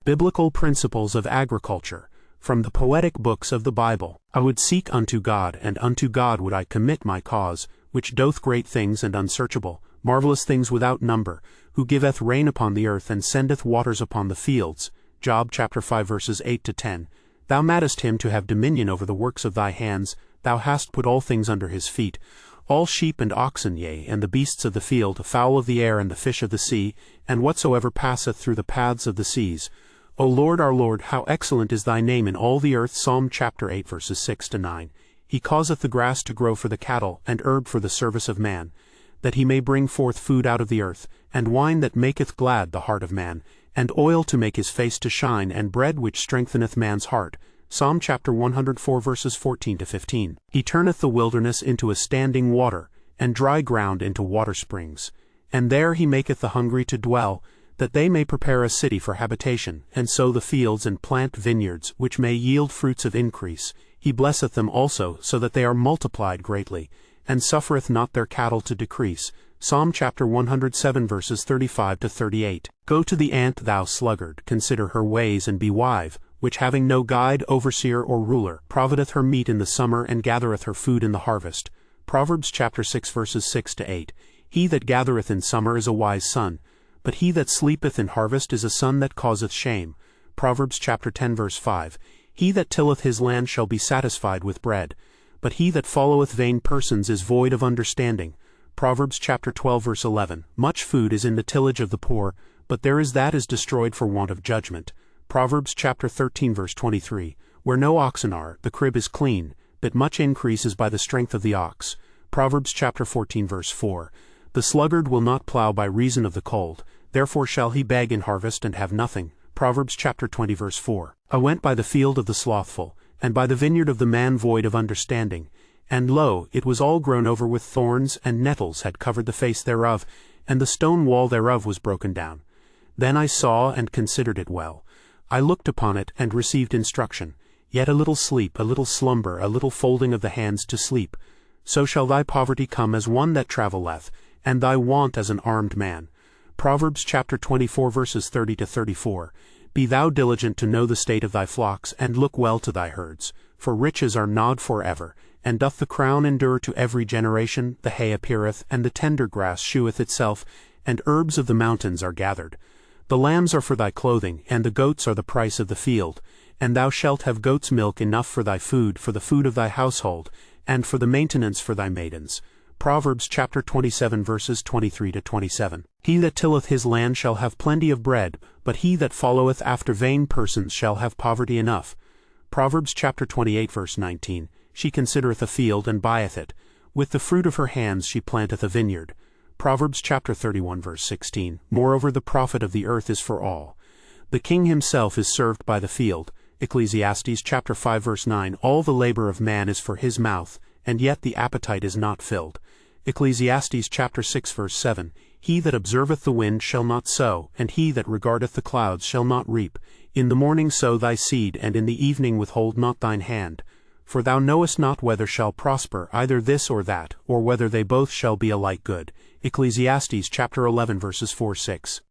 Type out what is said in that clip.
Biblical Principles of Agriculture, from the Poetic Books of the Bible. I would seek unto God, and unto God would I commit my cause, which doth great things and unsearchable, marvelous things without number, who giveth rain upon the earth and sendeth waters upon the fields. Job chapter 5 verses 8-10. Thou madest him to have dominion over the works of thy hands, thou hast put all things under his feet, all sheep and oxen, yea, and the beasts of the field, fowl of the air, and the fish of the sea, and whatsoever passeth through the paths of the seas. O Lord, our Lord, how excellent is thy name in all the earth. Psalm chapter 8 verses 6-9. He causeth the grass to grow for the cattle, and herb for the service of man, that he may bring forth food out of the earth, and wine that maketh glad the heart of man, and oil to make his face to shine, and bread which strengtheneth man's heart. Psalm chapter 104 verses 14-15. He turneth the wilderness into a standing water, and dry ground into water springs. And there he maketh the hungry to dwell, that they may prepare a city for habitation, and sow the fields and plant vineyards, which may yield fruits of increase. He blesseth them also, so that they are multiplied greatly, and suffereth not their cattle to decrease. Psalm chapter 107 verses 35-38. Go to the ant, thou sluggard, consider her ways and be wise, which having no guide, overseer, or ruler, provideth her meat in the summer and gathereth her food in the harvest. Proverbs chapter 6 verses 6-8. He that gathereth in summer is a wise son, but he that sleepeth in harvest is a son that causeth shame. Proverbs chapter 10 verse 5. He that tilleth his land shall be satisfied with bread, but he that followeth vain persons is void of understanding. Proverbs chapter 12 verse 11. Much food is in the tillage of the poor, but there is that is destroyed for want of judgment. Proverbs chapter 13 verse 23. Where no oxen are, the crib is clean, but much increase is by the strength of the ox. Proverbs chapter 14 verse 4. The sluggard will not plow by reason of the cold, therefore shall he beg in harvest and have nothing. Proverbs chapter 20 verse 4. I went by the field of the slothful, and by the vineyard of the man void of understanding. And lo, it was all grown over with thorns, and nettles had covered the face thereof, and the stone wall thereof was broken down. Then I saw and considered it well. I looked upon it and received instruction. Yet a little sleep, a little slumber, a little folding of the hands to sleep. So shall thy poverty come as one that travelleth, and thy want as an armed man. Proverbs chapter 24 verses 30-34. Be thou diligent to know the state of thy flocks, and look well to thy herds. For riches are gnawed for ever, and doth the crown endure to every generation. The hay appeareth, and the tender grass sheweth itself, and herbs of the mountains are gathered. The lambs are for thy clothing, and the goats are the price of the field. And thou shalt have goat's milk enough for thy food, for the food of thy household, and for the maintenance for thy maidens. Proverbs chapter 27 verses 23-27. He that tilleth his land shall have plenty of bread, but he that followeth after vain persons shall have poverty enough. Proverbs chapter 28 verse 19. She considereth a field and buyeth it. With the fruit of her hands she planteth a vineyard. Proverbs chapter 31 verse 16. Moreover the profit of the earth is for all. The king himself is served by the field. Ecclesiastes chapter 5 verse 9. All the labor of man is for his mouth, and yet the appetite is not filled. Ecclesiastes chapter 6 verse 7. He that observeth the wind shall not sow, and he that regardeth the clouds shall not reap. In the morning sow thy seed, and in the evening withhold not thine hand. For thou knowest not whether shall prosper either this or that, or whether they both shall be alike good. Ecclesiastes chapter 11 verses 4-6.